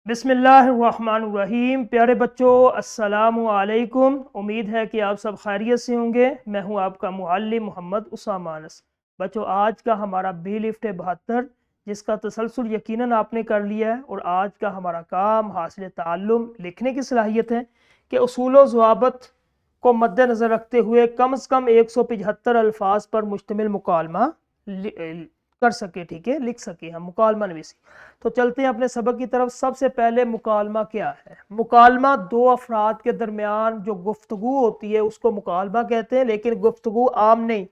بسم اللہ الرحمن الرحیم۔ پیارے بچوں، السلام علیکم۔ امید ہے کہ آپ سب خیریت سے ہوں گے۔ میں ہوں آپ کا معلم محمد اسامہ انس۔ بچوں، آج کا ہمارا بی لفٹ 72 جس کا تسلسل یقیناً آپ نے کر لیا ہے، اور آج کا ہمارا کام حاصل تعلم لکھنے کی صلاحیت ہے کہ اصول و ضوابط کو مد نظر رکھتے ہوئے کم از کم 175 الفاظ پر مشتمل مکالمہ کر سکے، ٹھیک ہے، لکھ سکے ہم مکالمہ نویسی۔ تو چلتے ہیں اپنے سبق کی طرف۔ سب سے پہلے مکالمہ کیا ہے؟ مکالمہ دو افراد کے درمیان جو گفتگو ہوتی ہے اس کو مکالمہ کہتے ہیں، لیکن گفتگو عام نہیں،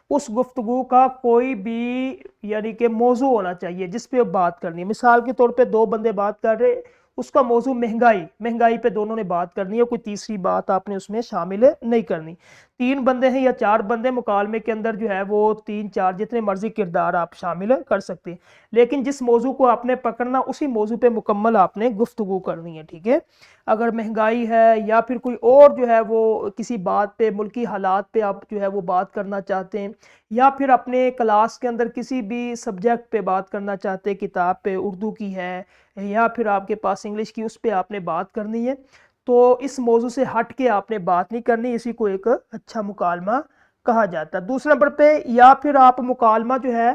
اس گفتگو کا کوئی بھی یعنی کہ موضوع ہونا چاہیے جس پہ بات کرنی ہے۔ مثال کے طور پہ دو بندے بات کر رہے، اس کا موضوع مہنگائی پہ دونوں نے بات کرنی ہے، کوئی تیسری بات آپ نے اس میں شامل نہیں کرنی۔ تین بندے ہیں یا چار بندے، مکالمے کے اندر جو ہے وہ تین چار جتنے مرضی کردار آپ شامل کر سکتے ہیں، لیکن جس موضوع کو آپ نے پکڑنا اسی موضوع پہ مکمل آپ نے گفتگو کرنی ہے، ٹھیک ہے۔ اگر مہنگائی ہے یا پھر کوئی اور جو ہے وہ کسی بات پہ، ملکی حالات پہ آپ جو ہے وہ بات کرنا چاہتے ہیں، یا پھر اپنے کلاس کے اندر کسی بھی سبجیکٹ پہ بات کرنا چاہتے ہیں، کتاب پہ اردو کی ہے یا پھر آپ کے پاس انگلش کی، اس پہ آپ نے بات کرنی ہے، تو اس موضوع سے ہٹ کے آپ نے بات نہیں کرنی، اسی کو ایک اچھا مکالمہ کہا جاتا ہے۔ دوسرے نمبر پہ، یا پھر آپ مکالمہ جو ہے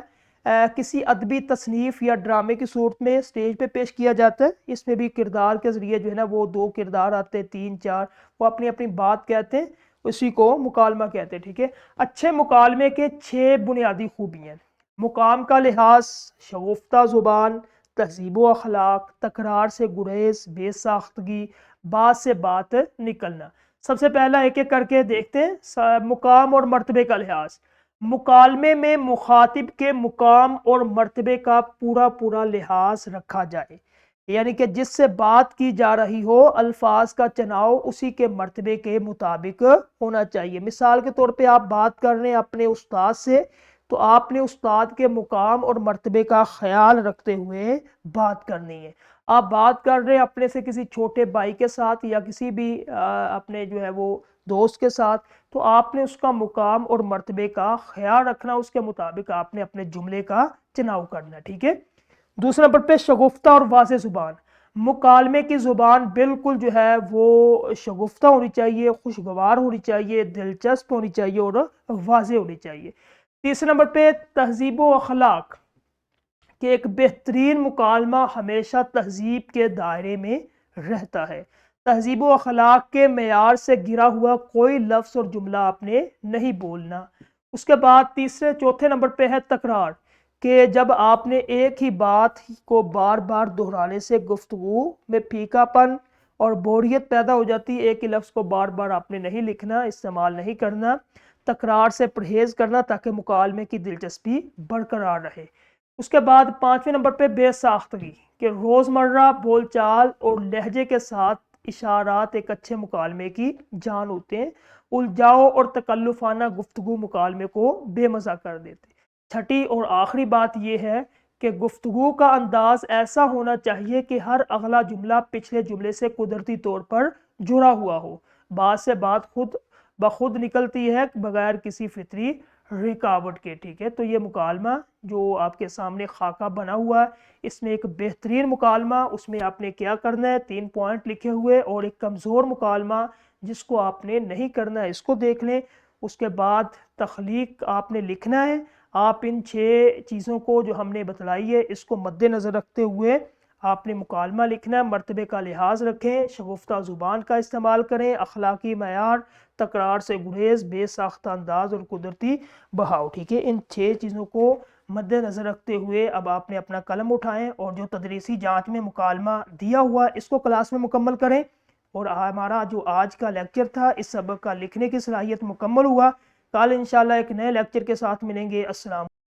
کسی ادبی تصنیف یا ڈرامے کی صورت میں اسٹیج پہ پیش کیا جاتا ہے۔ اس میں بھی کردار کے ذریعے جو ہے نا وہ دو کردار آتے ہیں، تین چار، وہ اپنی اپنی بات کہتے ہیں، اسی کو مکالمہ کہتے ہیں، ٹھیک ہے۔ اچھے مکالمے کے 6 بنیادی خوبیاں: مقام کا لحاظ، شگفتہ زبان، تہذیب و اخلاق، تکرار سے گریز، بے ساختگی، بات سے بات نکلنا۔ سب سے پہلا ایک ایک کر کے دیکھتے ہیں۔ مقام اور مرتبے کا لحاظ: مکالمے میں مخاطب کے مقام اور مرتبے کا پورا لحاظ رکھا جائے، یعنی کہ جس سے بات کی جا رہی ہو الفاظ کا چناؤ اسی کے مرتبے کے مطابق ہونا چاہیے۔ مثال کے طور پہ آپ بات کر رہے ہیں اپنے استاد سے، تو آپ نے استاد کے مقام اور مرتبے کا خیال رکھتے ہوئے بات کرنی ہے۔ آپ بات کر رہے ہیں اپنے سے کسی چھوٹے بھائی کے ساتھ یا کسی بھی اپنے جو ہے وہ دوست کے ساتھ، تو آپ نے اس کا مقام اور مرتبے کا خیال رکھنا، اس کے مطابق آپ نے اپنے جملے کا چناؤ کرنا، ٹھیک ہے۔ دوسرے نمبر پہ شگفتہ اور واضح زبان: مکالمے کی زبان بالکل جو ہے وہ شگفتہ ہونی چاہیے، خوشگوار ہونی چاہیے، دلچسپ ہونی چاہیے اور واضح ہونی چاہیے۔ تیسرے نمبر پہ تہذیب و اخلاق، کہ ایک بہترین مکالمہ ہمیشہ تہذیب کے دائرے میں رہتا ہے۔ تہذیب و اخلاق کے معیار سے گرا ہوا کوئی لفظ اور جملہ آپ نے نہیں بولنا۔ اس کے بعد چوتھے نمبر پہ ہے تکرار، کہ جب آپ نے ایک ہی بات کو بار بار دہرانے سے گفتگو میں پھیکا پن اور بوریت پیدا ہو جاتی ہے۔ ایک ہی لفظ کو بار بار آپ نے نہیں لکھنا، استعمال نہیں کرنا، تکرار سے پرہیز کرنا تاکہ مکالمے کی دلچسپی برقرار رہے۔ اس کے بعد پانچویں نمبر پہ بے ساختگی، کہ روزمرہ بول چال اور لہجے کے ساتھ اشارات ایک اچھے مکالمے کی جان ہوتے ہیں۔ الجھاؤ اور تکلفانہ گفتگو مکالمے کو بے مزہ کر دیتے۔ چھٹی اور آخری بات یہ ہے کہ گفتگو کا انداز ایسا ہونا چاہیے کہ ہر اگلا جملہ پچھلے جملے سے قدرتی طور پر جڑا ہوا ہو، بات سے بات خود بخود نکلتی ہے بغیر کسی فطری رکاوٹ کے، ٹھیک ہے۔ تو یہ مکالمہ جو آپ کے سامنے خاکہ بنا ہوا ہے، اس میں ایک بہترین مکالمہ، اس میں آپ نے کیا کرنا ہے، 3 پوائنٹ لکھے ہوئے، اور ایک کمزور مکالمہ جس کو آپ نے نہیں کرنا ہے اس کو دیکھ لیں۔ اس کے بعد تخلیق آپ نے لکھنا ہے۔ آپ ان 6 چیزوں کو جو ہم نے بتلائی ہے اس کو مد نظر رکھتے ہوئے آپ نے مکالمہ لکھنا ہے۔ مرتبے کا لحاظ رکھیں، شگفتہ زبان کا استعمال کریں، اخلاقی معیار، تکرار سے گریز، بے ساختہ انداز اور قدرتی بہاؤ، ٹھیک ہے۔ ان 6 چیزوں کو مد نظر رکھتے ہوئے اب آپ نے اپنا قلم اٹھائیں اور جو تدریسی جانچ میں مکالمہ دیا ہوا ہے اس کو کلاس میں مکمل کریں۔ اور ہمارا جو آج کا لیکچر تھا، اس سبق کا لکھنے کی صلاحیت مکمل ہوا۔ کل انشاءاللہ ایک نئے لیکچر کے ساتھ ملیں گے۔ السلام